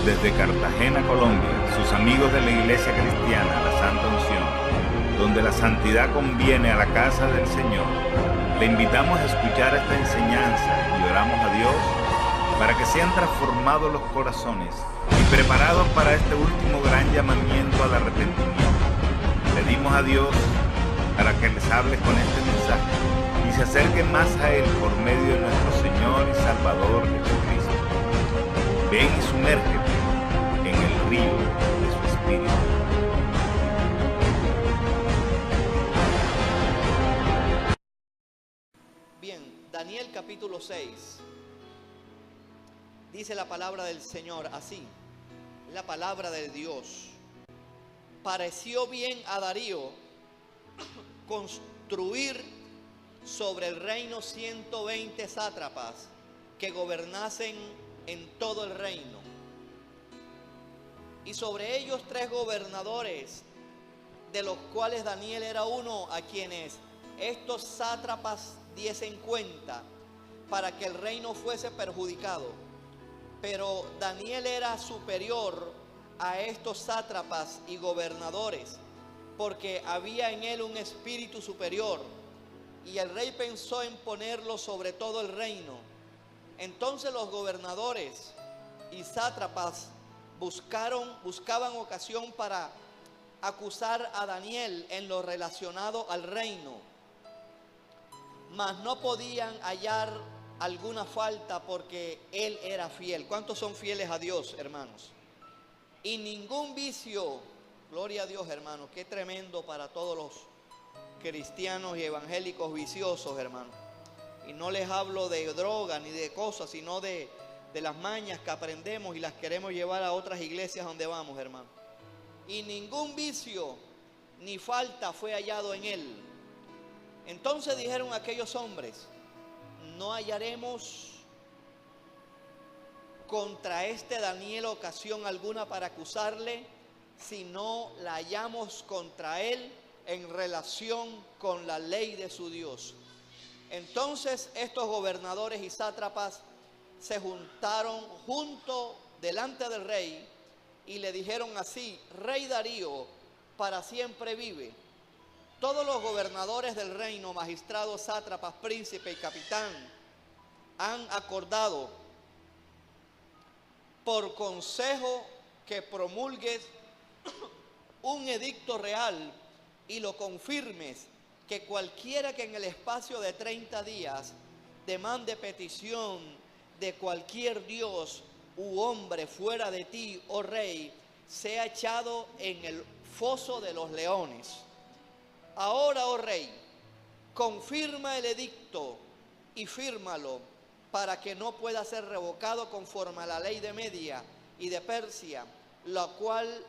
Desde Cartagena, Colombia, sus amigos de la Iglesia Cristiana, la Santa Unción, donde la santidad conviene a la casa del Señor, le invitamos a escuchar esta enseñanza y oramos a Dios para que sean transformados los corazones y preparados para este último gran llamamiento al arrepentimiento. Pedimos a Dios para que les hable con este mensaje y se acerquen más a Él por medio de nuestro Señor y Salvador Jesucristo. Ven y sumérgete en el río de su Espíritu. Bien, Daniel capítulo 6. Dice la palabra del Señor así, la palabra de Dios. Pareció bien a Darío construir sobre el reino 120 sátrapas que gobernasen en todo el reino, y sobre ellos 3 gobernadores, de los cuales Daniel era uno, a quienes estos sátrapas diesen cuenta para que el reino fuese perjudicado. Pero Daniel era superior a estos sátrapas y gobernadores, porque había en él un espíritu superior, y el rey pensó en ponerlo sobre todo el reino. Entonces los gobernadores y sátrapas buscaban ocasión para acusar a Daniel en lo relacionado al reino, mas no podían hallar alguna falta porque él era fiel. ¿Cuántos son fieles a Dios, hermanos? Y ningún vicio. Gloria a Dios, hermanos. Qué tremendo para todos los cristianos y evangélicos viciosos, hermanos. Y no les hablo de droga ni de cosas, sino de las mañas que aprendemos y las queremos llevar a otras iglesias donde vamos, hermano. Y ningún vicio ni falta fue hallado en él. Entonces dijeron aquellos hombres: no hallaremos contra este Daniel ocasión alguna para acusarle, si no la hallamos contra él en relación con la ley de su Dios. Entonces estos gobernadores y sátrapas se juntaron delante del rey y le dijeron así: Rey Darío, para siempre vive. Todos los gobernadores del reino, magistrados, sátrapas, príncipe y capitán, han acordado por consejo que promulgues un edicto real y lo confirmes, que cualquiera que en el espacio de 30 días demande petición de cualquier dios u hombre fuera de ti, oh rey, sea echado en el foso de los leones. Ahora, oh rey, confirma el edicto y fírmalo, para que no pueda ser revocado conforme a la ley de Media y de Persia, la cual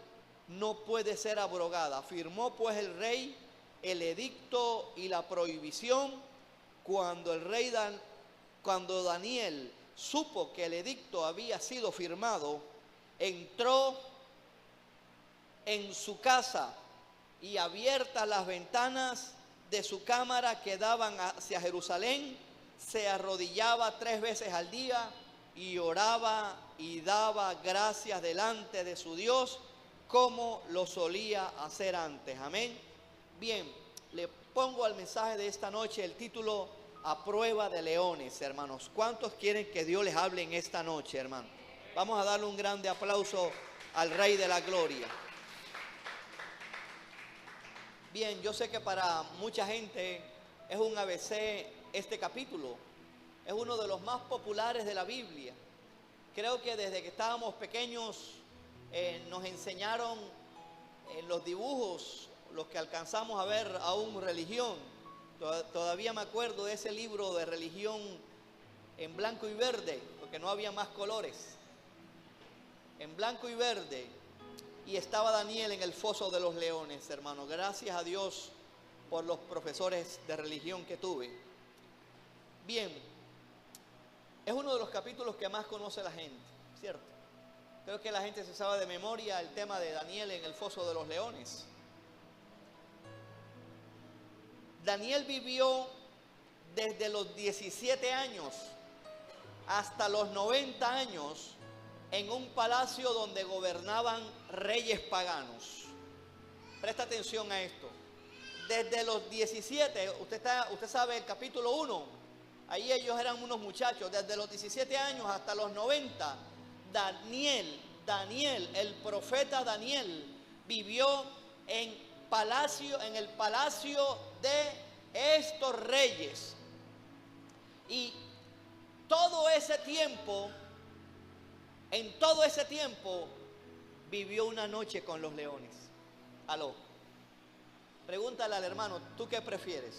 no puede ser abrogada. Firmó pues el rey el edicto y la prohibición. Cuando Daniel supo que el edicto había sido firmado, entró en su casa, y abiertas las ventanas de su cámara que daban hacia Jerusalén, se arrodillaba 3 veces al día y oraba y daba gracias delante de su Dios, como lo solía hacer antes. Amén. Bien, le pongo al mensaje de esta noche el título: A prueba de leones, hermanos. ¿Cuántos quieren que Dios les hable en esta noche, hermanos? Vamos a darle un grande aplauso al Rey de la Gloria. Bien, yo sé que para mucha gente es un ABC este capítulo. Es uno de los más populares de la Biblia. Creo que desde que estábamos pequeños nos enseñaron en los dibujos, los que alcanzamos a ver aún religión. Todavía me acuerdo de ese libro de religión en blanco y verde, porque no había más colores. En blanco y verde. Y estaba Daniel en el foso de los leones, hermano. Gracias a Dios por los profesores de religión que tuve. Bien, es uno de los capítulos que más conoce la gente, ¿cierto? Creo que la gente se sabe de memoria el tema de Daniel en el foso de los leones. Daniel vivió desde los 17 años hasta los 90 años en un palacio donde gobernaban reyes paganos. Presta atención a esto. Desde los 17, usted sabe el capítulo 1, ahí ellos eran unos muchachos, desde los 17 años hasta los 90, Daniel, el profeta Daniel, vivió en el palacio de estos reyes. Y todo ese tiempo, en todo ese tiempo, vivió una noche con los leones. Aló. Pregúntale al hermano, ¿tú qué prefieres?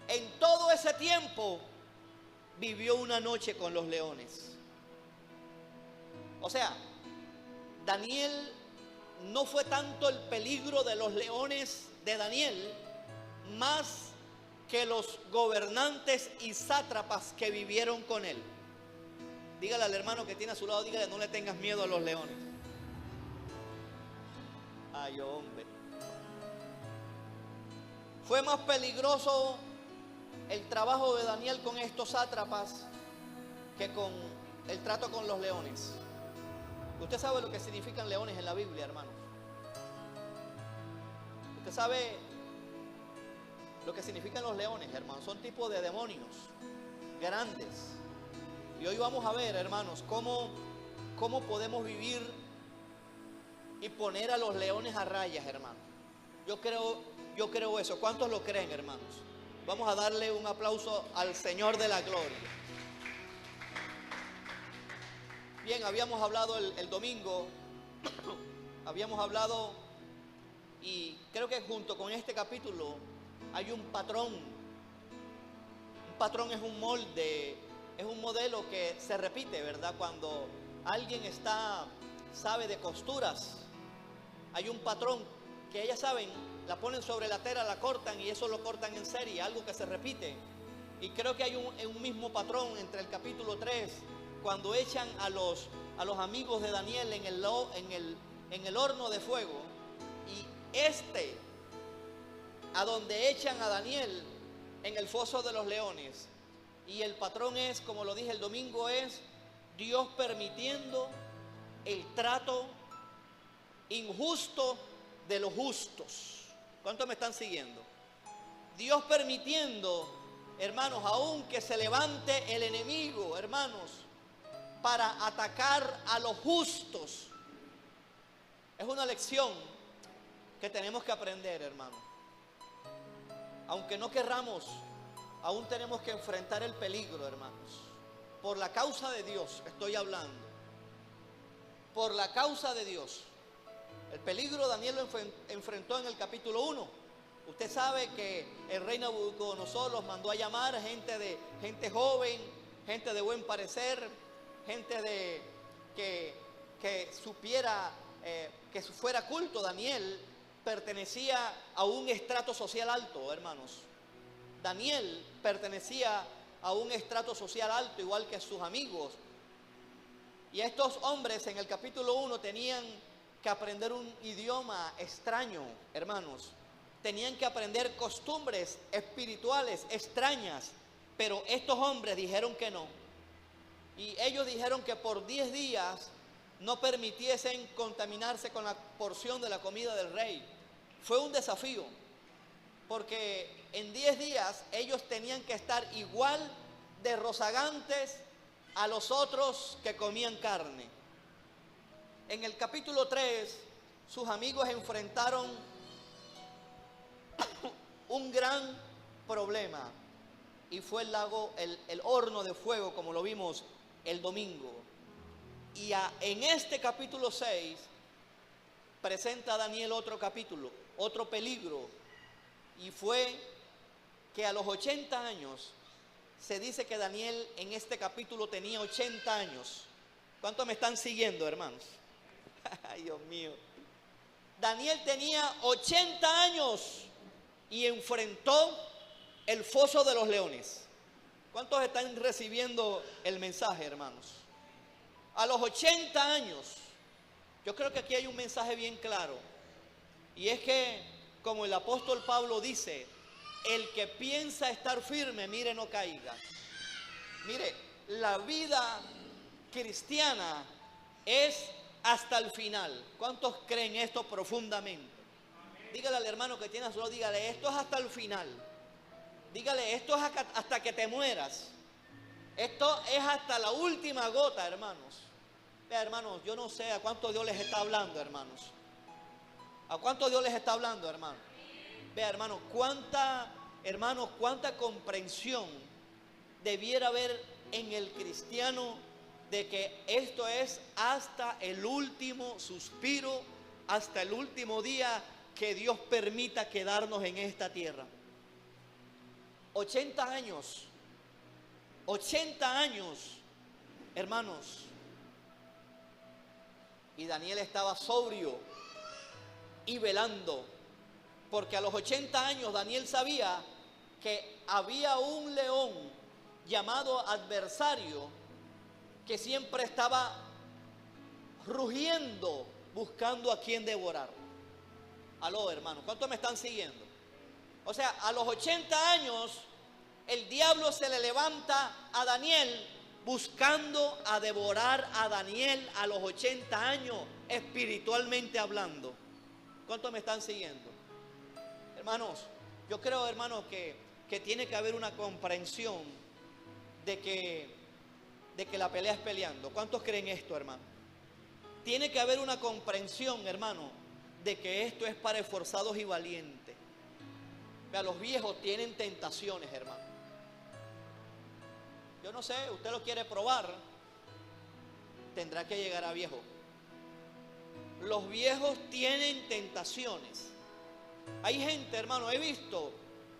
En todo ese tiempo vivió una noche con los leones. O sea, Daniel no fue tanto el peligro de los leones de Daniel, más que los gobernantes y sátrapas que vivieron con él. Dígale al hermano que tiene a su lado, dígale, no le tengas miedo a los leones. Ay, hombre. Fue más peligroso el trabajo de Daniel con estos sátrapas que con el trato con los leones. Usted sabe lo que significan leones en la Biblia, hermano. Usted sabe lo que significan los leones, hermanos. Son tipos de demonios grandes. Y hoy vamos a ver, hermanos, cómo podemos vivir y poner a los leones a rayas, hermanos. Yo creo eso. ¿Cuántos lo creen, hermanos? Vamos a darle un aplauso al Señor de la gloria. Bien, habíamos hablado el domingo, habíamos hablado, y creo que junto con este capítulo hay un patrón. Un patrón es un molde, es un modelo que se repite, ¿verdad? Cuando alguien sabe de costuras, hay un patrón que ellas saben, la ponen sobre la tela, la cortan y eso lo cortan en serie, algo que se repite. Y creo que hay un mismo patrón entre el capítulo 3, cuando echan a los amigos de Daniel en el horno de fuego, y a donde echan a Daniel en el foso de los leones. Y el patrón es, como lo dije el domingo, es Dios permitiendo el trato injusto de los justos. ¿Cuántos me están siguiendo? Dios permitiendo, hermanos, aún que se levante el enemigo, hermanos, para atacar a los justos. Es una lección que tenemos que aprender, hermanos. Aunque no querramos, aún tenemos que enfrentar el peligro, hermanos. Por la causa de Dios estoy hablando. Por la causa de Dios. El peligro Daniel lo enfrentó en el capítulo 1. Usted sabe que el rey Nabucodonosor los mandó a llamar gente joven, gente de buen parecer, gente que supiera, que fuera culto. Daniel pertenecía a un estrato social alto, hermanos. Daniel pertenecía a un estrato social alto, igual que sus amigos. Y estos hombres en el capítulo 1 tenían que aprender un idioma extraño, hermanos. Tenían que aprender costumbres espirituales extrañas. Pero estos hombres dijeron que no. Y ellos dijeron que por 10 días no permitiesen contaminarse con la porción de la comida del rey. Fue un desafío, porque en 10 días ellos tenían que estar igual de rozagantes a los otros que comían carne. En el capítulo 3, sus amigos enfrentaron un gran problema, y fue el horno de fuego, como lo vimos el domingo. Y en este capítulo 6 presenta a Daniel otro capítulo, otro peligro, y fue que a los 80 años, se dice que Daniel en este capítulo tenía 80 años. ¿Cuántos me están siguiendo, hermanos? Ay, Dios mío. Daniel tenía 80 años y enfrentó el foso de los leones. ¿Cuántos están recibiendo el mensaje, hermanos? A los 80 años, yo creo que aquí hay un mensaje bien claro. Y es que, como el apóstol Pablo dice, el que piensa estar firme, mire, no caiga. Mire, la vida cristiana es hasta el final. ¿Cuántos creen esto profundamente? Dígale al hermano que tiene a su lado, dígale, esto es hasta el final. Dígale, esto es hasta que te mueras. Esto es hasta la última gota, hermanos. Vea, hermanos, yo no sé a cuánto Dios les está hablando, hermanos. ¿A cuánto Dios les está hablando, hermanos? Vea, hermanos, cuánta comprensión debiera haber en el cristiano de que esto es hasta el último suspiro, hasta el último día que Dios permita quedarnos en esta tierra. 80 años, hermanos. Y Daniel estaba sobrio y velando, porque a los 80 años Daniel sabía que había un león llamado adversario que siempre estaba rugiendo buscando a quien devorar. Aló, hermano, ¿cuántos me están siguiendo? O sea, a los 80 años el diablo se le levanta a Daniel buscando a devorar a Daniel a los 80 años, espiritualmente hablando. ¿Cuántos me están siguiendo? Hermanos, yo creo, hermanos, que tiene que haber una comprensión de que la pelea es peleando. ¿Cuántos creen esto, hermano? Tiene que haber una comprensión, hermano, de que esto es para esforzados y valientes. Vea, los viejos tienen tentaciones, hermano. Yo no sé, usted lo quiere probar, tendrá que llegar a viejo. Los viejos tienen tentaciones. Hay gente, hermano, he visto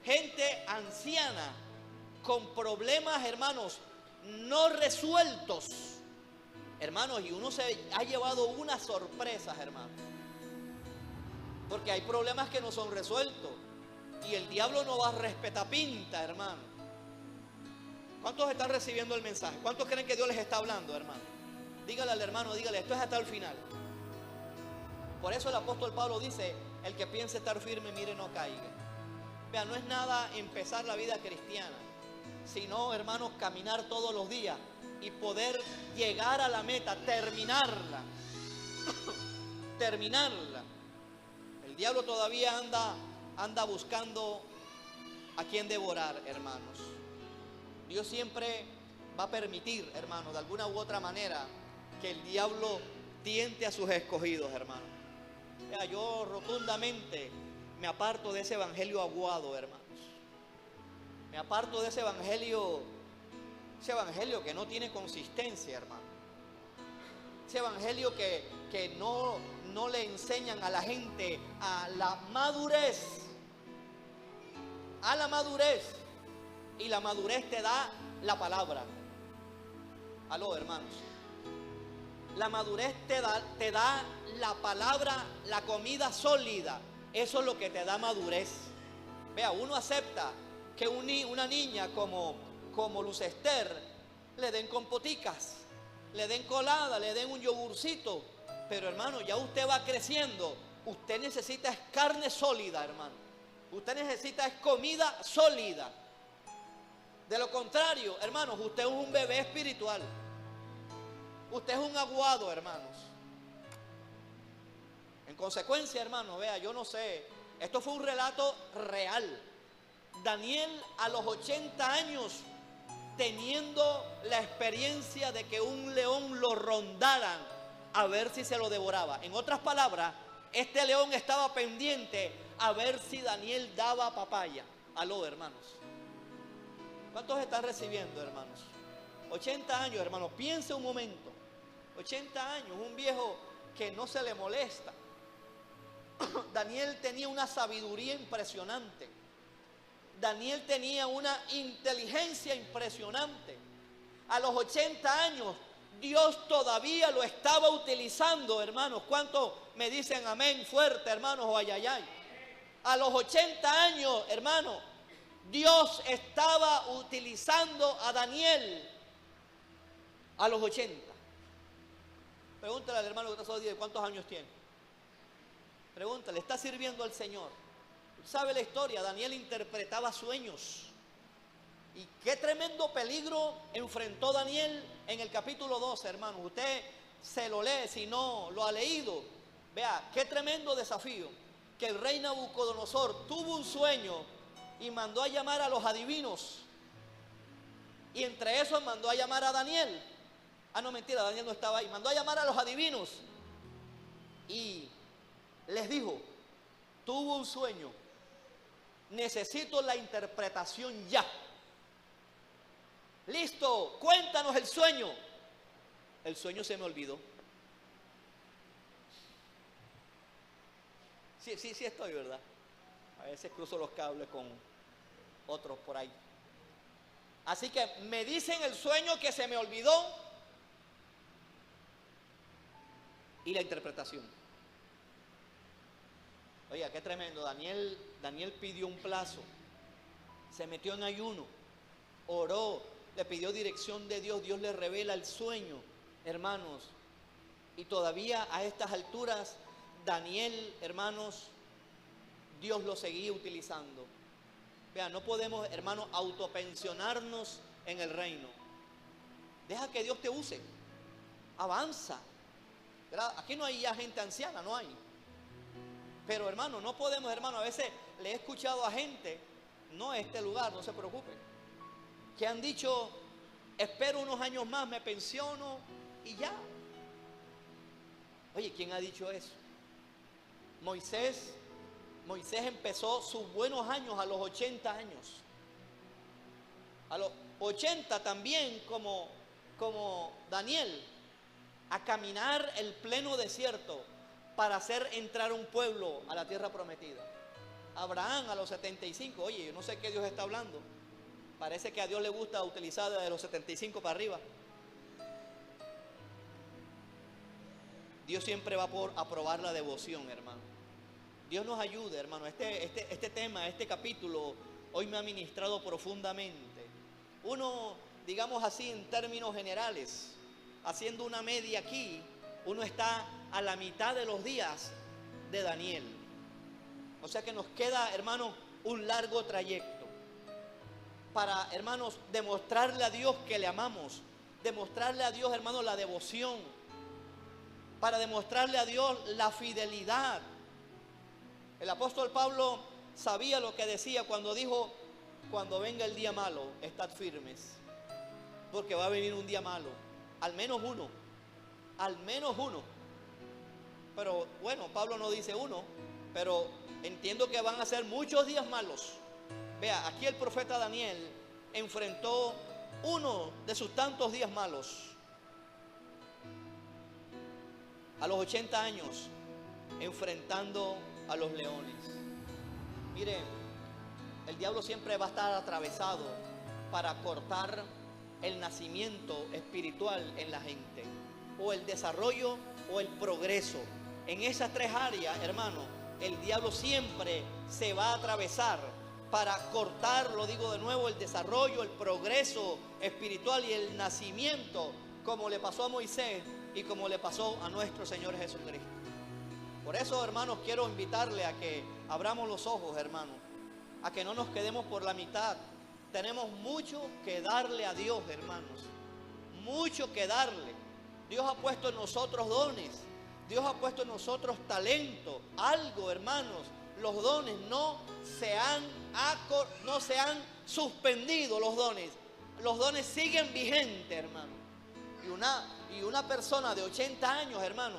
gente anciana con problemas, hermanos, no resueltos, hermanos, y uno se ha llevado unas sorpresas, hermanos, porque hay problemas que no son resueltos y el diablo no va a respetar pinta, hermano. ¿Cuántos están recibiendo el mensaje? ¿Cuántos creen que Dios les está hablando, hermano? Dígale al hermano, dígale, esto es hasta el final. Por eso el apóstol Pablo dice, el que piense estar firme, mire, no caiga. Vean, no es nada empezar la vida cristiana, sino, hermanos, caminar todos los días y poder llegar a la meta, terminarla. Terminarla. El diablo todavía anda buscando a quien devorar, hermanos. Dios siempre va a permitir, hermanos, de alguna u otra manera, que el diablo tiente a sus escogidos, hermanos. Mira, yo rotundamente me aparto de ese evangelio aguado, hermanos. Me aparto de ese evangelio que no tiene consistencia, hermano. Ese evangelio que no le enseñan a la gente a la madurez. A la madurez. Y la madurez te da la palabra. Aló, hermanos. La madurez te da la palabra, la comida sólida. Eso es lo que te da madurez. Vea, uno acepta que una niña como Luz Ester le den compoticas, le den colada, le den un yogurcito. Pero, hermano, ya usted va creciendo. Usted necesita es carne sólida, hermano. Usted necesita es comida sólida. De lo contrario, hermanos, usted es un bebé espiritual. Usted es un aguado, hermanos. En consecuencia, hermanos, vea, yo no sé, esto fue un relato real. Daniel a los 80 años, teniendo la experiencia de que un león lo rondara a ver si se lo devoraba. En otras palabras, este león estaba pendiente a ver si Daniel daba papaya. Aló, hermanos. ¿Cuántos están recibiendo, hermanos? 80 años, hermanos, piense un momento. 80 años, un viejo que no se le molesta. Daniel tenía una sabiduría impresionante. Daniel tenía una inteligencia impresionante. A los 80 años, Dios todavía lo estaba utilizando, hermanos. ¿Cuántos me dicen amén fuerte, hermanos, o ayayay? A los 80 años, hermanos, Dios estaba utilizando a Daniel a los 80. Pregúntale al hermano que está solo, ¿cuántos años tiene? Pregúntale, ¿está sirviendo al Señor? ¿Sabe la historia? Daniel interpretaba sueños. Y qué tremendo peligro enfrentó Daniel en el capítulo 12, hermanos. Usted se lo lee si no lo ha leído. Vea, qué tremendo desafío. Que el rey Nabucodonosor tuvo un sueño y mandó a llamar a los adivinos. Y entre esos mandó a llamar a Daniel. Ah, no, mentira, Daniel no estaba ahí. Mandó a llamar a los adivinos. Y les dijo, tuvo un sueño. Necesito la interpretación ya. Listo, cuéntanos el sueño. El sueño se me olvidó. Sí estoy, ¿verdad? A veces cruzo los cables con otros por ahí. Así que me dicen el sueño que se me olvidó y la interpretación. Oiga, qué tremendo. Daniel pidió un plazo, se metió en ayuno, oró, le pidió dirección de Dios, Dios le revela el sueño, hermanos. Y todavía a estas alturas, Daniel, hermanos, Dios lo seguía utilizando. Vean, no podemos, hermanos, autopensionarnos en el reino. Deja que Dios te use. Avanza. ¿Verdad? Aquí no hay ya gente anciana, no hay. Pero, hermano, no podemos, hermano. A veces le he escuchado a gente, no en este lugar, no se preocupe, que han dicho, espero unos años más, me pensiono y ya. Oye, ¿quién ha dicho eso? Moisés empezó sus buenos años a los 80 años. A los 80 también, como Daniel, a caminar el pleno desierto para hacer entrar un pueblo a la tierra prometida. Abraham a los 75, oye, yo no sé qué Dios está hablando. Parece que a Dios le gusta utilizar de los 75 para arriba. Dios siempre va por aprobar la devoción, hermano. Dios nos ayude, hermano. Este tema, este capítulo, hoy me ha ministrado profundamente. Uno, digamos así, en términos generales, haciendo una media aquí, uno está a la mitad de los días de Daniel. O sea que nos queda, hermano, un largo trayecto para, hermanos, demostrarle a Dios que le amamos, demostrarle a Dios, hermano, la devoción, para demostrarle a Dios la fidelidad. El apóstol Pablo sabía lo que decía cuando dijo, cuando venga el día malo, estad firmes, porque va a venir un día malo, al menos uno, pero bueno, Pablo no dice uno, pero entiendo que van a ser muchos días malos. Vea, aquí el profeta Daniel enfrentó uno de sus tantos días malos. A los 80 años, enfrentando a los leones. Mire, el diablo siempre va a estar atravesado para cortar el nacimiento espiritual en la gente, o el desarrollo o el progreso. En esas tres áreas, hermano, el diablo siempre se va a atravesar para cortar, lo digo de nuevo, el desarrollo, el progreso espiritual y el nacimiento, como le pasó a Moisés y como le pasó a nuestro Señor Jesucristo. Por eso, hermanos, quiero invitarle a que abramos los ojos, hermanos, a que no nos quedemos por la mitad. Tenemos mucho que darle a Dios, hermanos, mucho que darle. Dios ha puesto en nosotros dones, Dios ha puesto en nosotros talento, algo, hermanos. Los dones no se han suspendido, los dones siguen vigentes, hermano. Y una persona de 80 años, hermano,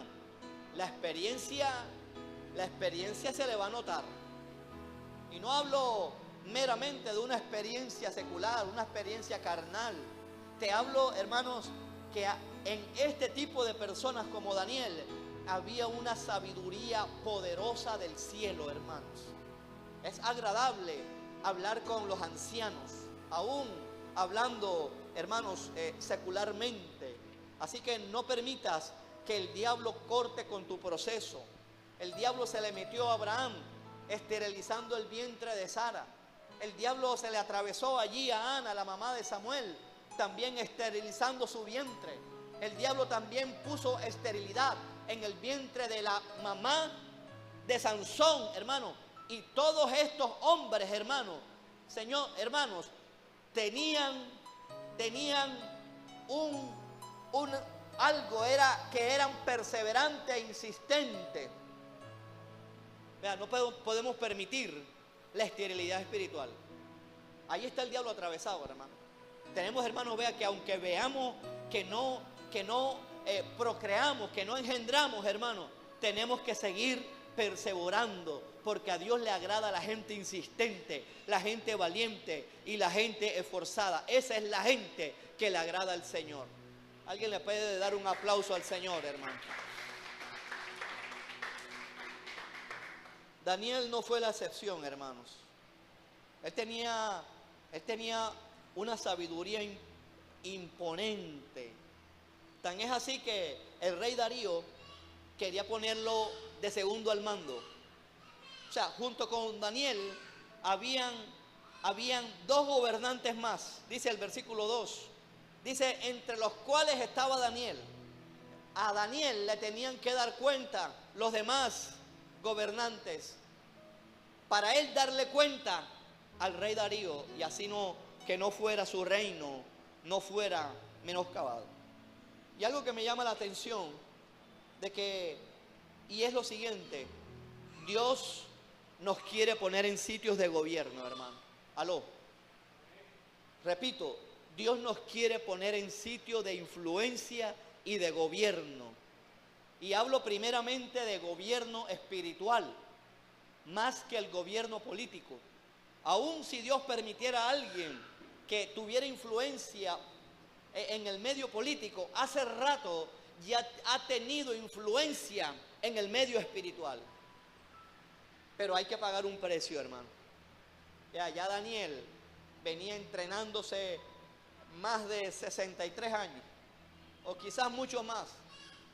la experiencia se le va a notar. Y no hablo meramente de una experiencia secular, una experiencia carnal. Te hablo, hermanos, que en este tipo de personas como Daniel había una sabiduría poderosa del cielo, hermanos. Es agradable hablar con los ancianos, aún hablando, hermanos, secularmente. Así que no permitas que el diablo corte con tu proceso. El diablo se le metió a Abraham esterilizando el vientre de Sara. El diablo se le atravesó allí a Ana, la mamá de Samuel, también esterilizando su vientre. El diablo también puso esterilidad en el vientre de la mamá de Sansón, hermano. Y todos estos hombres, hermanos, Señor, hermanos, tenían algo, era que eran perseverantes e insistentes. Vean, no podemos permitir la esterilidad espiritual. Ahí está el diablo atravesado, hermano. Tenemos, hermanos, vea que aunque veamos que no procreamos, que no engendramos, hermano, tenemos que seguir perseverando, porque a Dios le agrada la gente insistente, la gente valiente y la gente esforzada. Esa es la gente que le agrada al Señor. Alguien le puede dar un aplauso al Señor, hermano. Daniel no fue la excepción, hermanos. Él tenía una sabiduría imponente. Tan es así que el rey Darío quería ponerlo de segundo al mando. O sea, junto con Daniel habían 2 gobernantes más. Dice el versículo 2. Dice, entre los cuales estaba Daniel. A Daniel le tenían que dar cuenta los demás gobernantes, para él darle cuenta al rey Darío, y así que no fuera su reino, no fuera menoscabado. Y algo que me llama la atención y es lo siguiente: Dios nos quiere poner en sitios de gobierno, hermano. Aló. Repito, Dios nos quiere poner en sitios de influencia y de gobierno. Y hablo primeramente de gobierno espiritual, más que el gobierno político. Aún si Dios permitiera a alguien que tuviera influencia en el medio político, hace rato ya ha tenido influencia en el medio espiritual. Pero hay que pagar un precio, hermano. Ya Daniel venía entrenándose más de 63 años, o quizás mucho más,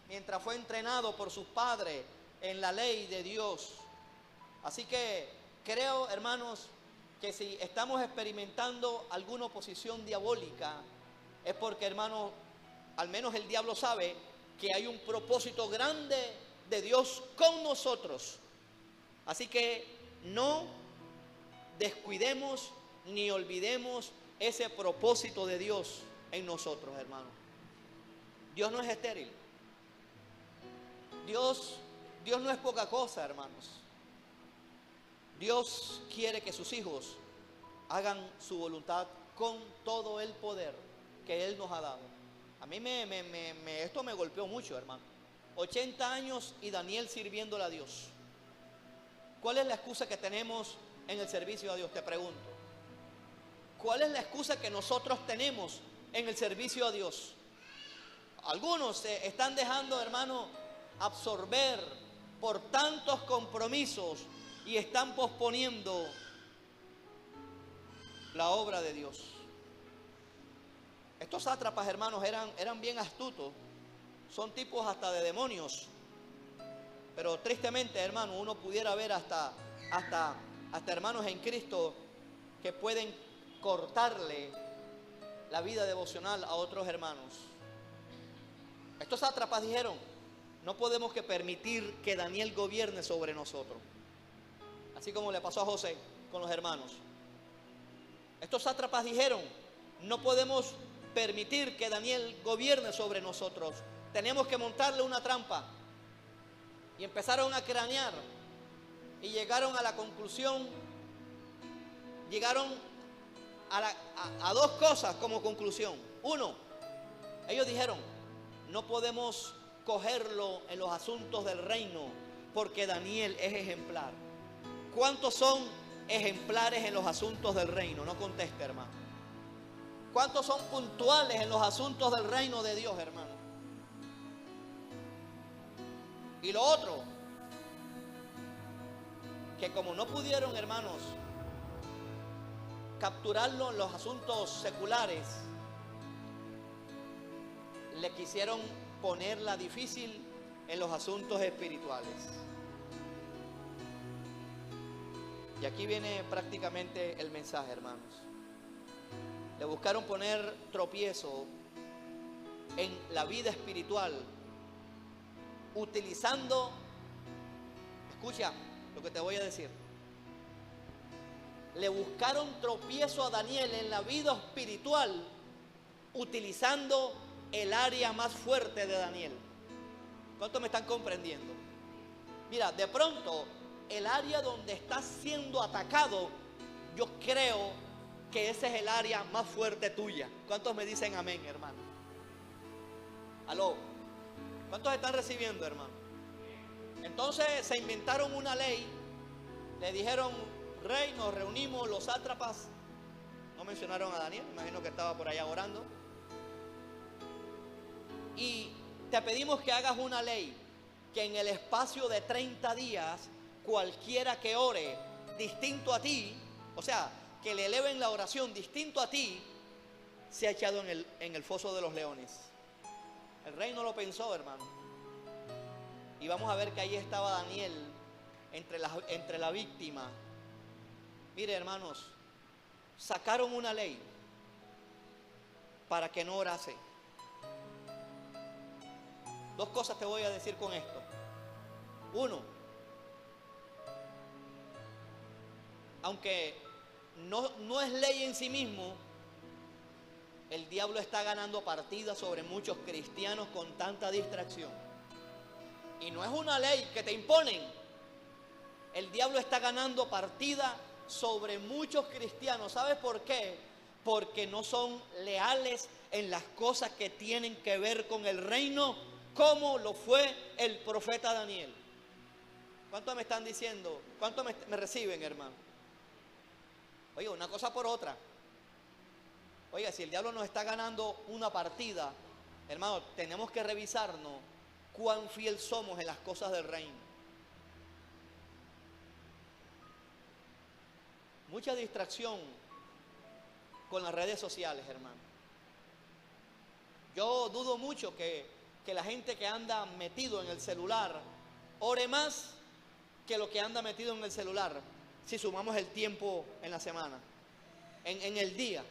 mientras fue entrenado por sus padres en la ley de Dios. Así que creo, hermanos, que si estamos experimentando alguna oposición diabólica, es porque, hermanos, al menos el diablo sabe que hay un propósito grande de Dios con nosotros. Así que no descuidemos ni olvidemos ese propósito de Dios en nosotros, hermanos. Dios no es estéril. Dios no es poca cosa, hermanos. Dios quiere que sus hijos hagan su voluntad con todo el poder que Él nos ha dado. A mí esto me golpeó mucho, hermano. 80 años y Daniel sirviéndole a Dios. ¿Cuál es la excusa que tenemos en el servicio a Dios? Te pregunto. ¿Cuál es la excusa que nosotros tenemos en el servicio a Dios? Algunos se están dejando, hermano, absorber por tantos compromisos y están posponiendo la obra de Dios. Estos sátrapas, hermanos, eran bien astutos. Son tipos hasta de demonios. Pero tristemente, hermano, uno pudiera ver hasta hermanos en Cristo que pueden cortarle la vida devocional a otros hermanos. Estos sátrapas dijeron: no podemos que permitir que Daniel gobierne sobre nosotros. Así como le pasó a José con los hermanos. Estos sátrapas dijeron: no podemos permitir que Daniel gobierne sobre nosotros. Tenemos que montarle una trampa. Y empezaron a cranear. Y llegaron a la conclusión. Llegaron a 2 cosas como conclusión. Uno, ellos dijeron: no podemos cogerlo en los asuntos del reino, porque Daniel es ejemplar. ¿Cuántos son ejemplares en los asuntos del reino? No conteste, hermano. ¿Cuántos son puntuales en los asuntos del reino de Dios, hermano? Y lo otro, que como no pudieron, hermanos, capturarlo en los asuntos seculares, le quisieron ponerla difícil en los asuntos espirituales. Y aquí viene prácticamente el mensaje, hermanos. Le buscaron poner tropiezo en la vida espiritual, utilizando, escucha lo que te voy a decir, le buscaron tropiezo a Daniel en la vida espiritual, utilizando el área más fuerte de Daniel. ¿Cuántos me están comprendiendo? Mira, de pronto, el área donde estás siendo atacado, yo creo que ese es el área más fuerte tuya. ¿Cuántos me dicen amén, hermano? ¿Aló? ¿Cuántos están recibiendo, hermano? Entonces se inventaron una ley. Le dijeron: rey, nos reunimos los sátrapas. No mencionaron a Daniel, imagino que estaba por allá orando. Y te pedimos que hagas una ley, que en el espacio de 30 días, cualquiera que ore distinto a ti, o sea, que le eleven la oración distinto a ti, sea echado en el foso de los leones. El rey no lo pensó, hermano. Y vamos a ver que ahí estaba Daniel entre la víctima. Mire, hermanos, sacaron una ley para que no orase. Dos cosas te voy a decir con esto. Uno, aunque no es ley en sí mismo, el diablo está ganando partidas sobre muchos cristianos con tanta distracción. Y no es una ley que te imponen. El diablo está ganando partida sobre muchos cristianos. ¿Sabes por qué? Porque no son leales en las cosas que tienen que ver con el reino, como lo fue el profeta Daniel. ¿Cuántos me están diciendo? ¿Cuántos me reciben, hermano? Oye, una cosa por otra. Oiga, si el diablo nos está ganando una partida, hermano, tenemos que revisarnos cuán fiel somos en las cosas del reino. Mucha distracción con las redes sociales, hermano. Yo dudo mucho que la gente que anda metido en el celular ore más que lo que anda metido en el celular, si sumamos el tiempo en la semana, en el día.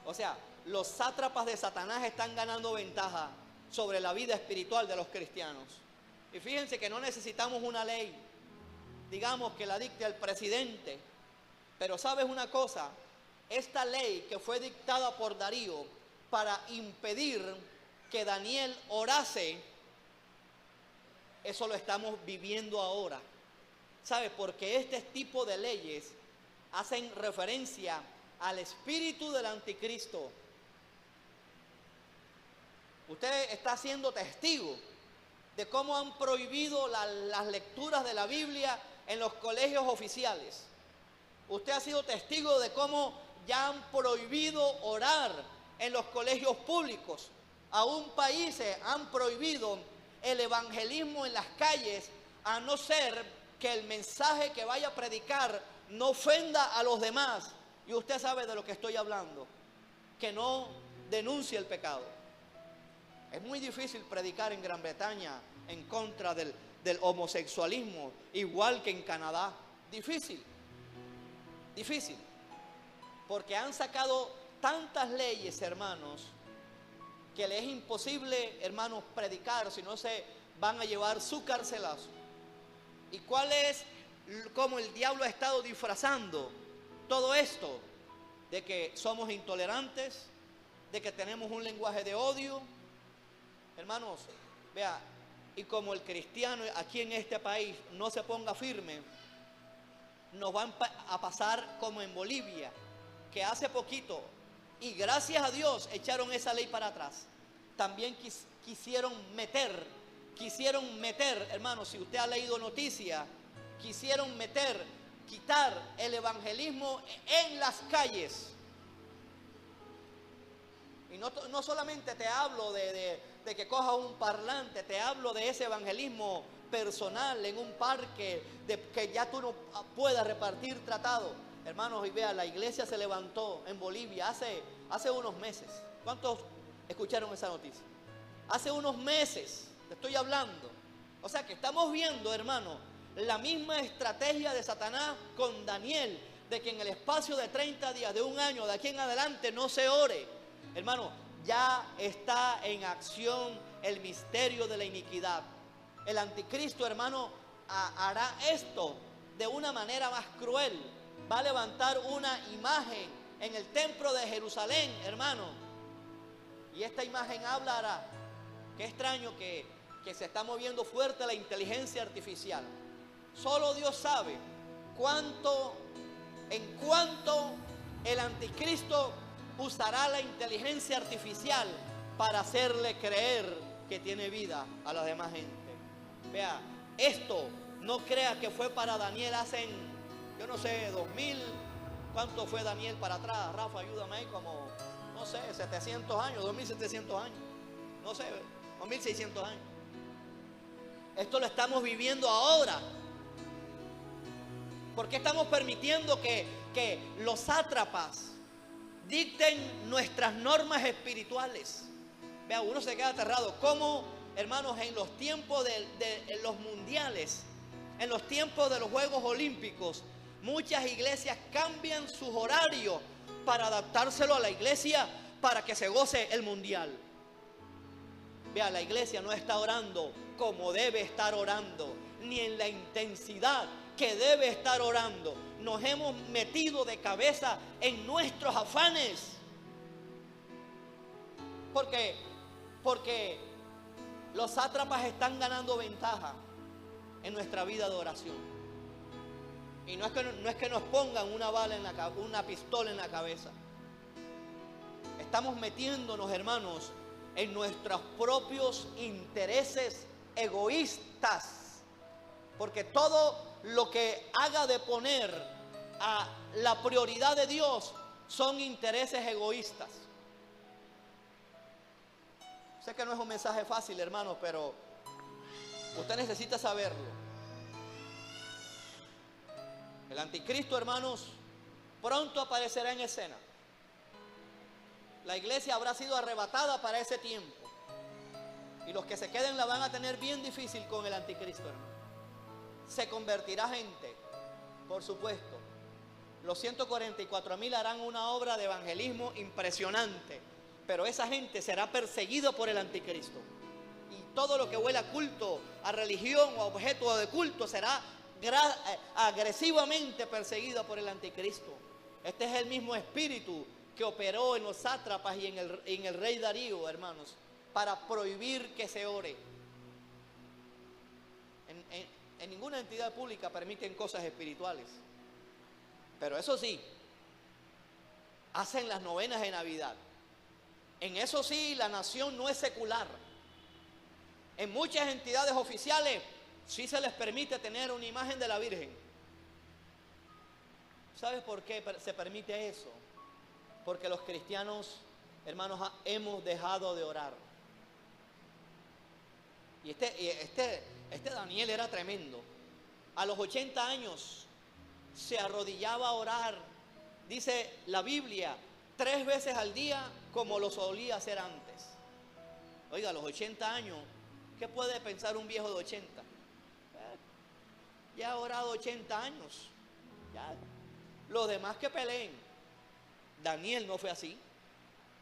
O sea, los sátrapas de Satanás están ganando ventaja sobre la vida espiritual de los cristianos. Y fíjense que no necesitamos una ley, digamos, que la dicte el presidente. Pero ¿sabes una cosa? Esta ley que fue dictada por Darío para impedir que Daniel orase, eso lo estamos viviendo ahora. ¿Sabes? Porque este tipo de leyes hacen referencia al espíritu del anticristo. Usted está siendo testigo de cómo han prohibido las lecturas de la Biblia en los colegios oficiales. Usted ha sido testigo de cómo ya han prohibido orar en los colegios públicos. Aún países han prohibido el evangelismo en las calles, a no ser que el mensaje que vaya a predicar no ofenda a los demás. Y usted sabe de lo que estoy hablando, que no denuncie el pecado. Es muy difícil predicar en Gran Bretaña en contra del homosexualismo, igual que en Canadá. Difícil, porque han sacado tantas leyes, hermanos, que les es imposible, hermanos, predicar, si no se van a llevar su carcelazo. ¿Y cuál es cómo el diablo ha estado disfrazando todo esto? De que somos intolerantes, de que tenemos un lenguaje de odio. Hermanos, vea, y como el cristiano aquí en este país no se ponga firme, nos van a pasar como en Bolivia, que hace poquito, y gracias a Dios echaron esa ley para atrás. También quisieron meter, hermanos, si usted ha leído noticias, quitar el evangelismo en las calles. Y no solamente te hablo de que coja un parlante, te hablo de ese evangelismo personal en un parque, de que ya tú no puedas repartir tratado. Hermanos, y vea, la iglesia se levantó en Bolivia hace unos meses. ¿Cuántos escucharon esa noticia? Hace unos meses, te estoy hablando. O sea que estamos viendo, hermano, la misma estrategia de Satanás con Daniel, de que en el espacio de 30 días, de un año, de aquí en adelante, no se ore. Hermano, ya está en acción el misterio de la iniquidad. El anticristo, hermano, hará esto de una manera más cruel. Va a levantar una imagen en el templo de Jerusalén, hermano. Y esta imagen hablará. Qué extraño que se está moviendo fuerte la inteligencia artificial. Solo Dios sabe en cuánto el anticristo usará la inteligencia artificial para hacerle creer que tiene vida a la demás gente. Vea, esto no crea que fue para Daniel hace, yo no sé, 2000, ¿cuánto fue Daniel para atrás? Rafa, ayúdame ahí, como, no sé, 700 años, 2700 años, no sé, 2600 años. Esto lo estamos viviendo ahora. ¿Por qué estamos permitiendo que los sátrapas dicten nuestras normas espirituales? Vea, uno se queda aterrado. ¿Cómo, hermanos, en los tiempos de los mundiales, en los tiempos de los Juegos Olímpicos, muchas iglesias cambian sus horarios para adaptárselo a la iglesia para que se goce el mundial? Vea, la iglesia no está orando como debe estar orando, ni en la intensidad que debe estar orando. Nos hemos metido de cabeza en nuestros afanes. Porque los sátrapas están ganando ventaja en nuestra vida de oración. Y no es que nos pongan una pistola en la cabeza. Estamos metiéndonos, hermanos, en nuestros propios intereses egoístas. Porque todo lo que haga de poner a la prioridad de Dios son intereses egoístas. Sé que no es un mensaje fácil, hermanos, pero usted necesita saberlo. El anticristo, hermanos, pronto aparecerá en escena. La iglesia habrá sido arrebatada para ese tiempo. Y los que se queden la van a tener bien difícil con el anticristo, hermano. Se convertirá gente, por supuesto. Los 144,000 harán una obra de evangelismo impresionante, pero esa gente será perseguida por el anticristo. Y todo lo que huela a culto, a religión o a objeto de culto será agresivamente perseguida por el anticristo. Este es el mismo espíritu que operó en los sátrapas y en el rey Darío, hermanos, para prohibir que se ore. En ninguna entidad pública permiten cosas espirituales. Pero eso sí, hacen las novenas de Navidad. En eso sí, la nación no es secular. En muchas entidades oficiales sí se les permite tener una imagen de la Virgen. ¿Sabes por qué se permite eso? Porque los cristianos, hermanos, hemos dejado de orar. Y este Daniel era tremendo. A los 80 años se arrodillaba a orar, dice la Biblia, 3 veces al día como lo solía hacer antes. Oiga, a los 80 años, ¿qué puede pensar un viejo de 80? Ya ha orado 80 años. Ya. Los demás que peleen. Daniel no fue así.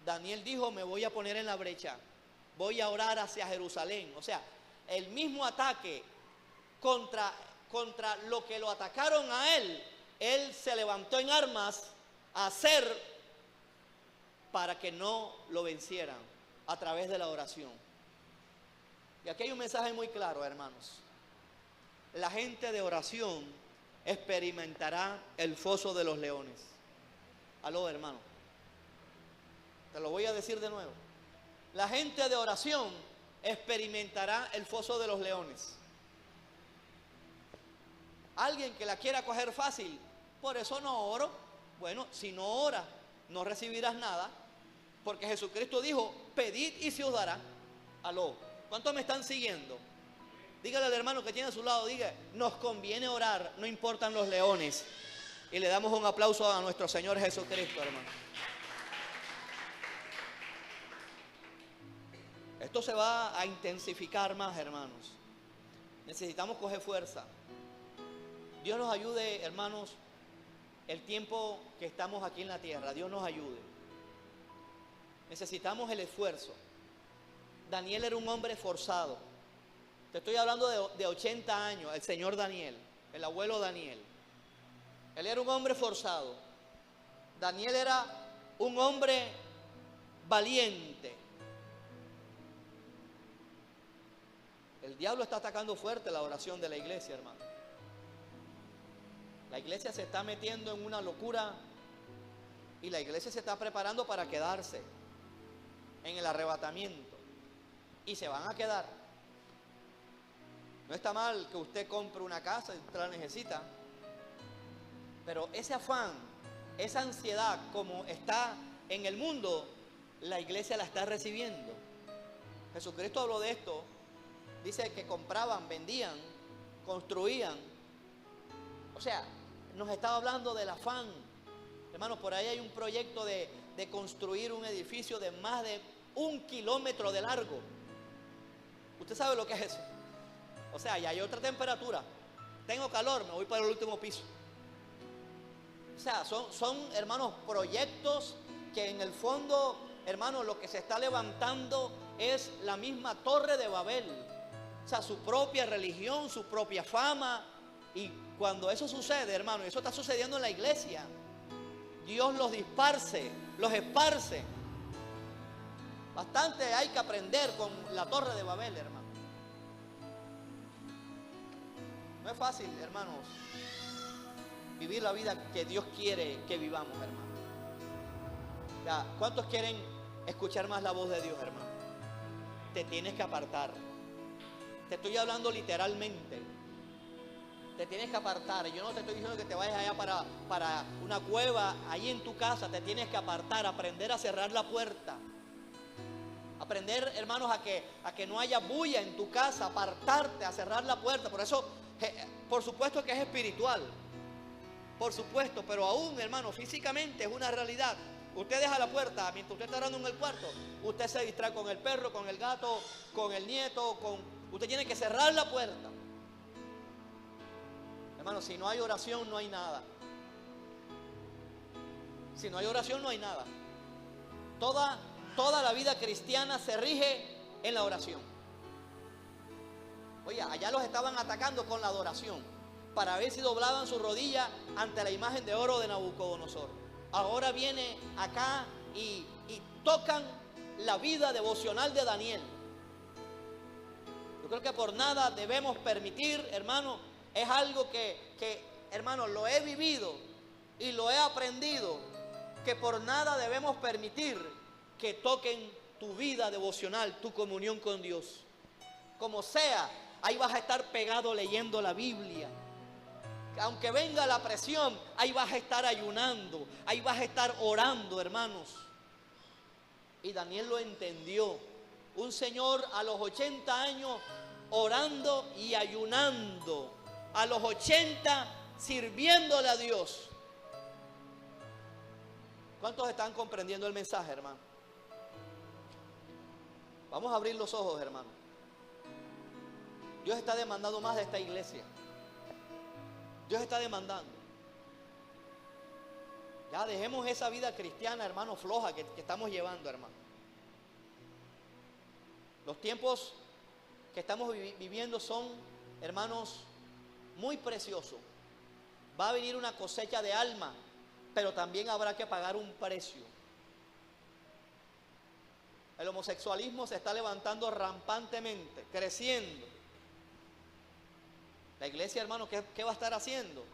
Daniel dijo, me voy a poner en la brecha. Voy a orar hacia Jerusalén. O sea, el mismo ataque contra lo que lo atacaron a él se levantó en armas a hacer para que no lo vencieran a través de la oración. Y aquí hay un mensaje muy claro, hermanos. La gente de oración experimentará el foso de los leones. Aló, hermano. Te lo voy a decir de nuevo. La gente de oración experimentará el foso de los leones. Alguien que la quiera coger fácil, por eso no oro. Bueno, si no oras, no recibirás nada, porque Jesucristo dijo, pedid y se os dará. Aló, ¿cuántos me están siguiendo? Dígale al hermano que tiene a su lado, diga, nos conviene orar, no importan los leones. Y le damos un aplauso a nuestro Señor Jesucristo, hermano. Esto se va a intensificar más, hermanos. Necesitamos coger fuerza. Dios nos ayude, hermanos, el tiempo que estamos aquí en la tierra. Dios nos ayude. Necesitamos el esfuerzo. Daniel era un hombre forzado. Te estoy hablando de 80 años, el señor Daniel. el abuelo Daniel. Él era un hombre forzado. Daniel era un hombre valiente. El diablo está atacando fuerte la oración de la iglesia, hermano. La iglesia se está metiendo en una locura y la iglesia se está preparando para quedarse en el arrebatamiento. Y se van a quedar. No está mal que usted compre una casa y usted la necesita, pero ese afán, esa ansiedad como está en el mundo, la iglesia la está recibiendo. Jesucristo habló de esto. Dice que compraban, vendían, construían. O sea, nos estaba hablando del afán. Hermanos, por ahí hay un proyecto de construir un edificio de más de 1 kilómetro de largo. ¿Usted sabe lo que es eso? O sea, ya hay otra temperatura. Tengo calor, me voy para el último piso. O sea, son hermanos, proyectos que en el fondo, hermanos, lo que se está levantando es la misma Torre de Babel. O sea, su propia religión, su propia fama. Y cuando eso sucede, hermano, y eso está sucediendo en la iglesia, Dios los esparce. Bastante hay que aprender con la Torre de Babel, hermano. No es fácil, hermanos, vivir la vida que Dios quiere que vivamos, hermano. Ya, ¿cuántos quieren escuchar más la voz de Dios, hermano? Te tienes que apartar. Te estoy hablando literalmente. Te tienes que apartar. Yo no te estoy diciendo que te vayas allá para una cueva, ahí en tu casa. Te tienes que apartar, aprender a cerrar la puerta. Aprender, hermanos, a que no haya bulla en tu casa, apartarte, a cerrar la puerta. Por eso, por supuesto que es espiritual. Por supuesto, pero aún, hermano, físicamente es una realidad. Usted deja la puerta, mientras usted está orando en el cuarto, usted se distrae con el perro, con el gato, con el nieto, usted tiene que cerrar la puerta. Hermano, si no hay oración, no hay nada. Si no hay oración, no hay nada. Toda la vida cristiana se rige en la oración. Oye, allá los estaban atacando con la adoración, para ver si doblaban su rodilla ante la imagen de oro de Nabucodonosor. Ahora viene acá y tocan la vida devocional de Daniel. Yo creo que por nada debemos permitir, hermano, es algo que, hermano, lo he vivido y lo he aprendido, que por nada debemos permitir que toquen tu vida devocional, tu comunión con Dios. Como sea, ahí vas a estar pegado leyendo la Biblia. Aunque venga la presión, ahí vas a estar ayunando, ahí vas a estar orando, hermanos. Y Daniel lo entendió. Un señor a los 80 años orando y ayunando. A los 80 sirviéndole a Dios. ¿Cuántos están comprendiendo el mensaje, hermano? Vamos a abrir los ojos, hermano. Dios está demandando más de esta iglesia. Dios está demandando. Ya dejemos esa vida cristiana, hermano, floja que estamos llevando, hermano. Los tiempos que estamos viviendo son, hermanos, muy preciosos. Va a venir una cosecha de alma, pero también habrá que pagar un precio. El homosexualismo se está levantando rampantemente, creciendo. La iglesia, hermano, ¿qué va a estar haciendo?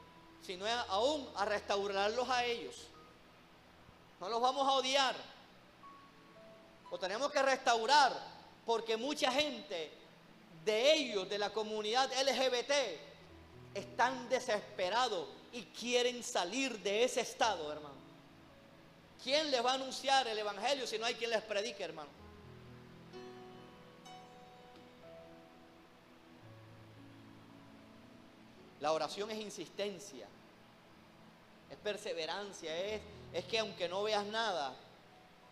Si no es aún a restaurarlos a ellos. No los vamos a odiar. Los tenemos que restaurar, porque mucha gente de ellos, de la comunidad LGBT, están desesperados y quieren salir de ese estado, hermano. ¿Quién les va a anunciar el evangelio si no hay quien les predique, hermano? La oración es insistencia, es perseverancia, es que aunque no veas nada,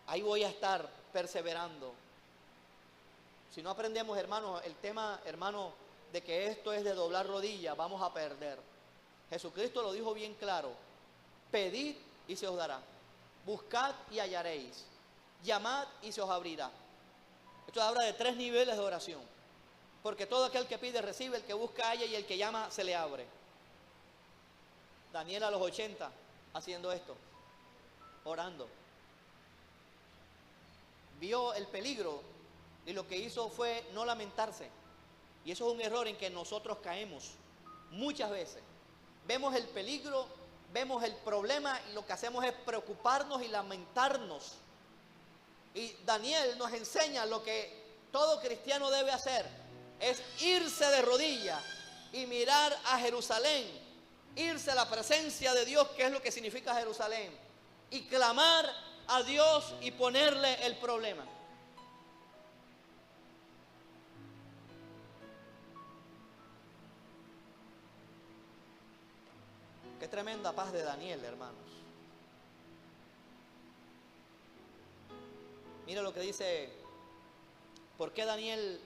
ahí voy a estar perseverando. Si no aprendemos, hermanos, el tema, hermano, de que esto es de doblar rodillas, vamos a perder. Jesucristo lo dijo bien claro: pedid y se os dará, buscad y hallaréis, llamad y se os abrirá. Esto habla de 3 niveles de oración. Porque todo aquel que pide recibe, el que busca halla y el que llama se le abre. Daniel a los 80 haciendo esto, orando. Vio el peligro y lo que hizo fue no lamentarse. Y eso es un error en que nosotros caemos muchas veces. Vemos el peligro, vemos el problema y lo que hacemos es preocuparnos y lamentarnos. Y Daniel nos enseña lo que todo cristiano debe hacer, es irse de rodillas y mirar a Jerusalén, irse a la presencia de Dios, que es lo que significa Jerusalén, y clamar a Dios y ponerle el problema. Qué tremenda paz de Daniel, hermanos. Mira lo que dice, ¿por qué Daniel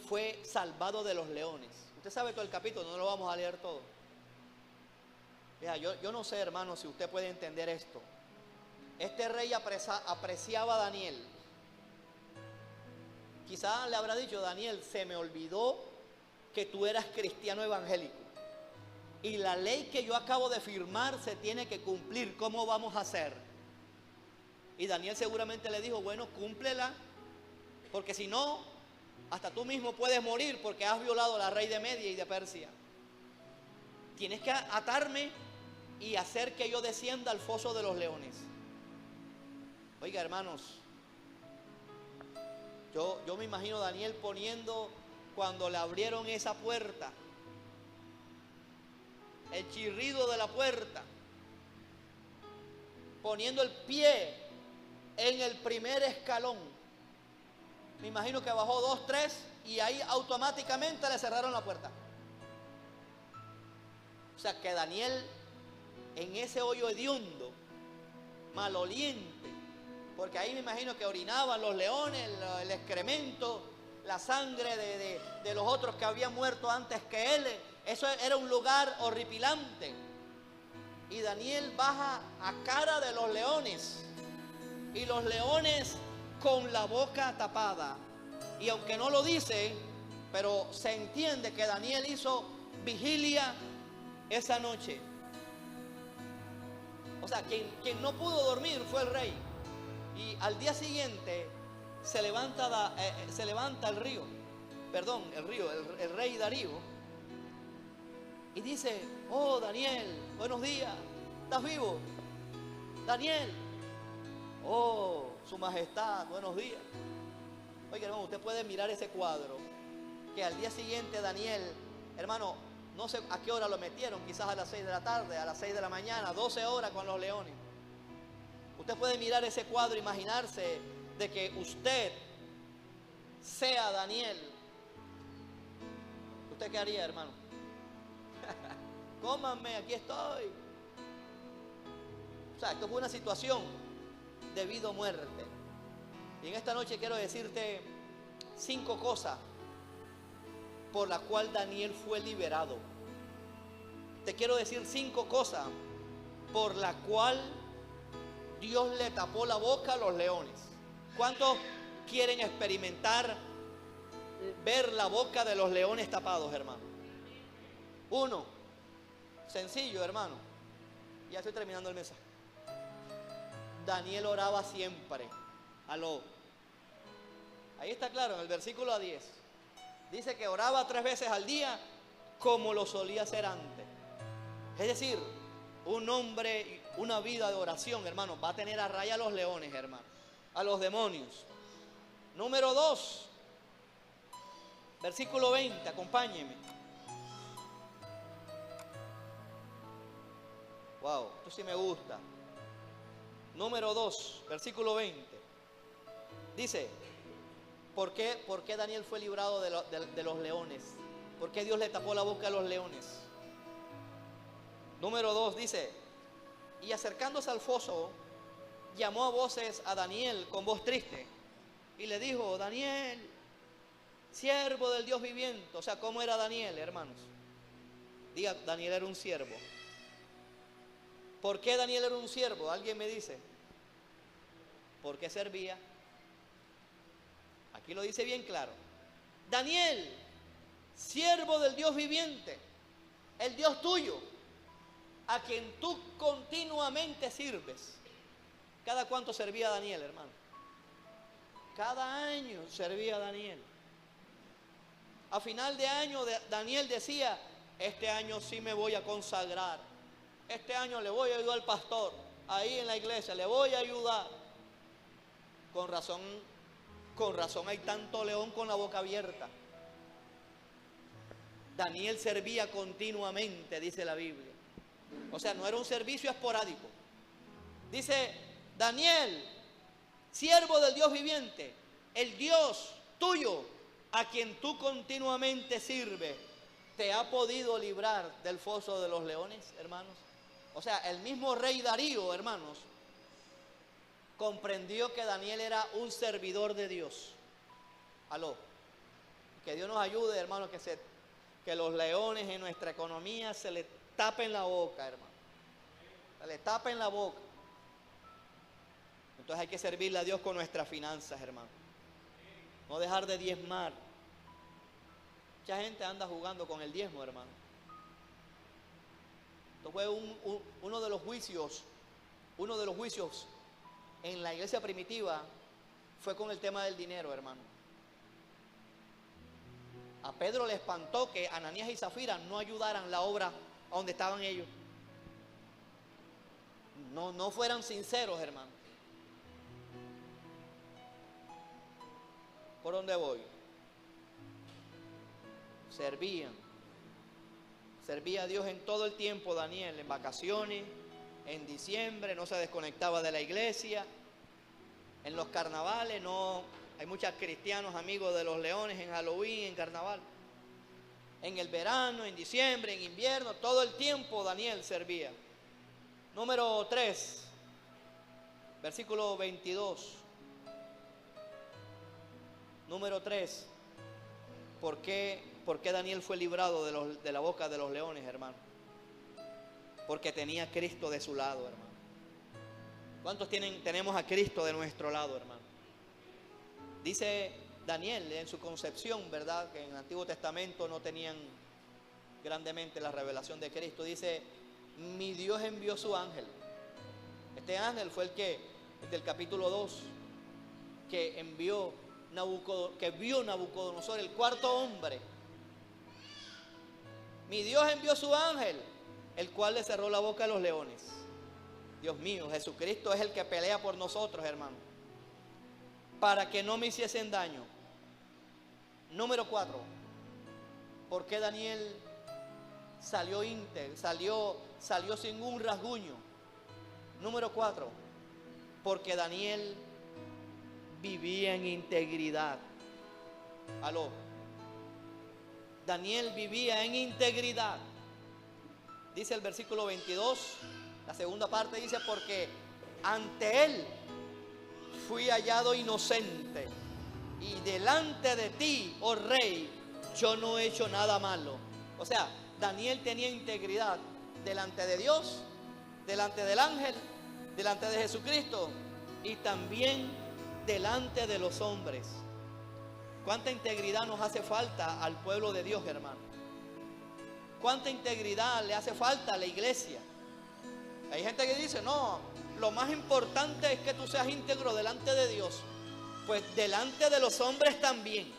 fue salvado de los leones? Usted sabe todo el capítulo, no lo vamos a leer todo. Mira, yo no sé, hermanos, si usted puede entender esto. Este rey apreciaba a Daniel. Quizá le habrá dicho: Daniel, se me olvidó que tú eras cristiano evangélico. Y la ley que yo acabo de firmar se tiene que cumplir. ¿Cómo vamos a hacer? Y Daniel seguramente le dijo: bueno, cúmplela, porque si no, hasta tú mismo puedes morir porque has violado a la rey de Media y de Persia. Tienes que atarme y hacer que yo descienda al foso de los leones. Oiga, hermanos, yo me imagino a Daniel poniendo, cuando le abrieron esa puerta, el chirrido de la puerta, poniendo el pie en el primer escalón. Me imagino que bajó 2, 3 y ahí automáticamente le cerraron la puerta. O sea que Daniel, en ese hoyo hediondo, maloliente, porque ahí me imagino que orinaban los leones, el excremento, la sangre de los otros que habían muerto antes que él. Eso era un lugar horripilante. Y Daniel baja a cara de los leones. Y los leones con la boca tapada. Y aunque no lo dice, pero se entiende que Daniel hizo vigilia esa noche. O sea, quien no pudo dormir fue el rey. Y al día siguiente se levanta el rey Darío, y dice: oh, Daniel, buenos días, ¿estás vivo? Daniel, oh, su majestad, buenos días. Oiga, hermano, usted puede mirar ese cuadro, que al día siguiente Daniel, hermano, no sé a qué hora lo metieron, quizás a las 6 de la tarde, a las 6 de la mañana, 12 horas con los leones. Usted puede mirar ese cuadro, imaginarse de que usted sea Daniel. ¿Usted qué haría, hermano? Cómanme, aquí estoy. O sea, esto fue una situación de vida o muerte. Y en esta noche quiero decirte 5 cosas por las cuales Daniel fue liberado. Te quiero decir 5 cosas por las cuales Dios le tapó la boca a los leones. ¿Cuántos quieren experimentar ver la boca de los leones tapados, hermano? 1, sencillo, hermano. Ya estoy terminando el mensaje. Daniel oraba siempre. Aló. Ahí está claro, en el versículo 10. Dice que oraba 3 veces al día, como lo solía hacer antes. Es decir, un hombre, una vida de oración, hermano, va a tener a raya a los leones, hermano, a los demonios. Número 2, versículo 20, acompáñeme. Wow, esto sí me gusta. Número 2, versículo 20. Dice: ¿por qué Daniel fue librado de los leones? ¿Por qué Dios le tapó la boca a los leones? Número 2 dice: y acercándose al foso, llamó a voces a Daniel con voz triste y le dijo: Daniel, siervo del Dios viviente. O sea, ¿cómo era Daniel, hermanos? Diga, Daniel era un siervo. ¿Por qué Daniel era un siervo? ¿Alguien me dice? ¿Por qué servía? Aquí lo dice bien claro. Daniel, siervo del Dios viviente. el Dios tuyo, a quien tú continuamente sirves. ¿Cada cuánto servía Daniel, hermano? Cada año servía Daniel. A final de año Daniel decía, este año sí me voy a consagrar. Este año le voy a ayudar al pastor. Ahí en la iglesia le voy a ayudar. Con razón hay tanto león con la boca abierta. Daniel servía continuamente, dice la Biblia. O sea, no era un servicio esporádico. Dice, Daniel, siervo del Dios viviente, el Dios tuyo, a quien tú continuamente sirves, ¿te ha podido librar del foso de los leones, hermanos? O sea, el mismo rey Darío, hermanos, comprendió que Daniel era un servidor de Dios. Aló. Que Dios nos ayude, hermanos, que los leones en nuestra economía se le tapen la boca, hermano. Se le tapen la boca. Entonces hay que servirle a Dios con nuestras finanzas, hermano. No dejar de diezmar. Mucha gente anda jugando con el diezmo, hermano. Esto fue uno de los juicios en la iglesia primitiva, fue con el tema del dinero, hermano. A Pedro le espantó que Ananías y Zafira no ayudaran la obra a donde estaban ellos. No fueran sinceros, hermano. ¿Por dónde voy? Servía a Dios en todo el tiempo Daniel, en vacaciones, en diciembre, no se desconectaba de la iglesia, en los carnavales, no, hay muchos cristianos amigos de los leones en Halloween, en carnaval, en el verano, en diciembre, en invierno, todo el tiempo Daniel servía. Número 3, versículo 22. Número 3, ¿por qué Daniel fue librado de la boca de los leones, hermano? Porque tenía a Cristo de su lado, hermano. ¿Cuántos tenemos a Cristo de nuestro lado, hermano? Dice Daniel en su concepción, ¿verdad? Que en el Antiguo Testamento no tenían grandemente la revelación de Cristo. Dice, mi Dios envió su ángel. Este ángel fue el del capítulo 2, que vio Nabucodonosor, el cuarto hombre. Mi Dios envió su ángel, el cual le cerró la boca a los leones. Dios mío, Jesucristo es el que pelea por nosotros, hermano, para que no me hiciesen daño. Número 4, ¿por qué Daniel salió íntegro, salió sin un rasguño? Número 4, porque Daniel vivía en integridad. Aló. Daniel vivía en integridad. Dice el versículo 22, la segunda parte dice, porque ante él fui hallado inocente y delante de ti, oh rey, yo no he hecho nada malo. O sea, Daniel tenía integridad delante de Dios, delante del ángel, delante de Jesucristo y también delante de los hombres. ¿Cuánta integridad nos hace falta al pueblo de Dios, hermano? ¿Cuánta integridad le hace falta a la iglesia? Hay gente que dice, no, lo más importante es que tú seas íntegro delante de Dios. Pues delante de los hombres también.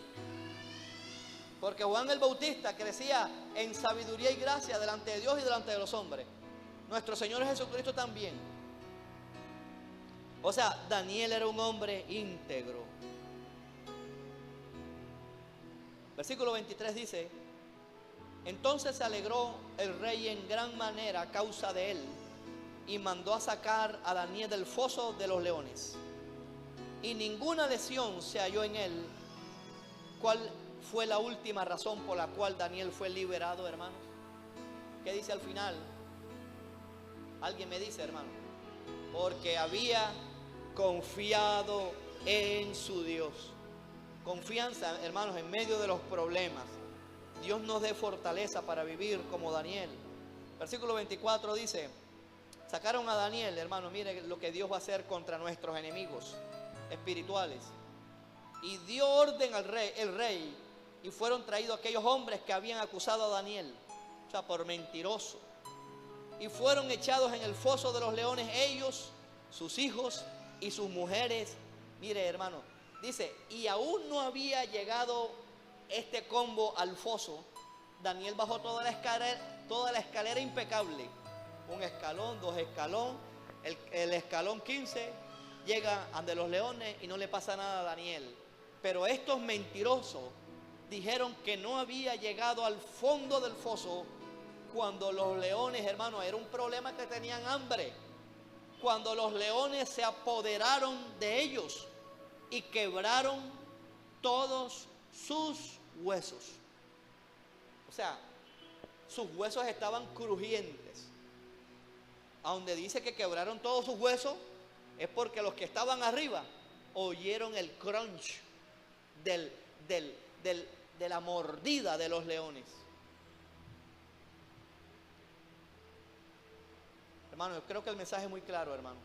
Porque Juan el Bautista crecía en sabiduría y gracia delante de Dios y delante de los hombres. Nuestro Señor Jesucristo también. O sea, Daniel era un hombre íntegro. Versículo 23 dice, entonces se alegró el rey en gran manera a causa de él y mandó a sacar a Daniel del foso de los leones. Y ninguna lesión se halló en él. ¿Cuál fue la última razón por la cual Daniel fue liberado, hermanos? ¿Qué dice al final? Alguien me dice, hermano. Porque había confiado en su Dios. Confianza, hermanos, en medio de los problemas. Dios nos dé fortaleza para vivir como Daniel. Versículo 24 dice, sacaron a Daniel, hermano, mire lo que Dios va a hacer contra nuestros enemigos espirituales. Y dio orden al rey, y fueron traídos aquellos hombres que habían acusado a Daniel. o sea, por mentiroso. Y fueron echados en el foso de los leones ellos, sus hijos y sus mujeres. Mire, hermano, dice, y aún no había llegado este combo al foso. Daniel bajó toda la escalera impecable. Un escalón, dos escalones, el escalón 15, llega ante los leones y no le pasa nada a Daniel. Pero estos mentirosos dijeron que no había llegado al fondo del foso cuando los leones, hermano, era un problema que tenían hambre. Cuando los leones se apoderaron de ellos y quebraron todos sus huesos. O sea, sus huesos estaban crujientes. A donde dice que quebraron todos sus huesos, es porque los que estaban arriba oyeron el crunch de la mordida de los leones. Hermano, yo creo que el mensaje es muy claro, hermano.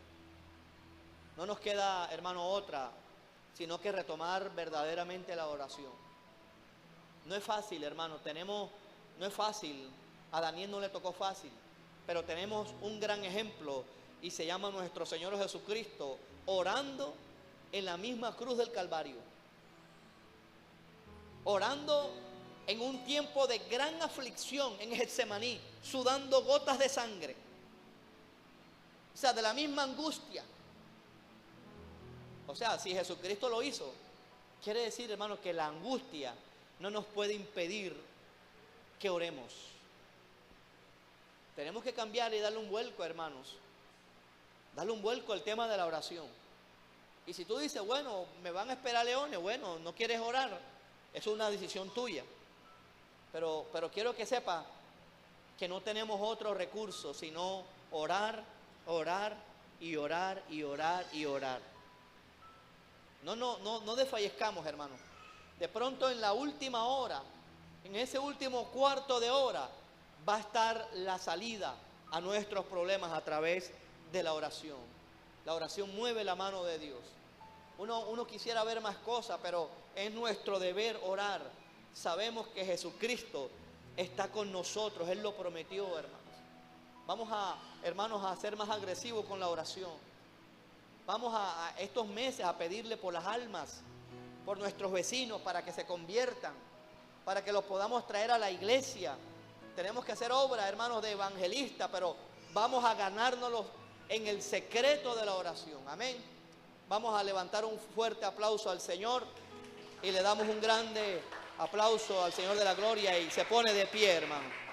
No nos queda, hermano, otra, sino que retomar verdaderamente la oración. No es fácil, hermano, no es fácil. A Daniel no le tocó fácil, pero tenemos un gran ejemplo y se llama nuestro Señor Jesucristo orando en la misma cruz del Calvario. Orando en un tiempo de gran aflicción en Getsemaní, sudando gotas de sangre. O sea, de la misma angustia. O sea, si Jesucristo lo hizo, quiere decir, hermano, que la angustia no nos puede impedir que oremos. Tenemos que cambiar y darle un vuelco, hermanos. Darle un vuelco al tema de la oración. Y si tú dices, bueno, me van a esperar leones, bueno, no quieres orar, es una decisión tuya. Pero quiero que sepa que no tenemos otro recurso sino orar, orar y orar y orar y orar. No desfallezcamos, hermano. De pronto en la última hora, en ese último cuarto de hora, va a estar la salida a nuestros problemas a través de la oración. La oración mueve la mano de Dios. Uno quisiera ver más cosas, pero es nuestro deber orar. Sabemos que Jesucristo está con nosotros, Él lo prometió, hermanos. Vamos hermanos, a ser más agresivos con la oración. Vamos a estos meses a pedirle por las almas, por nuestros vecinos, para que se conviertan, para que los podamos traer a la iglesia. Tenemos que hacer obra, hermanos, de evangelista, pero vamos a ganárnoslos en el secreto de la oración. Amén. Vamos a levantar un fuerte aplauso al Señor y le damos un grande aplauso al Señor de la gloria y se pone de pie, hermano.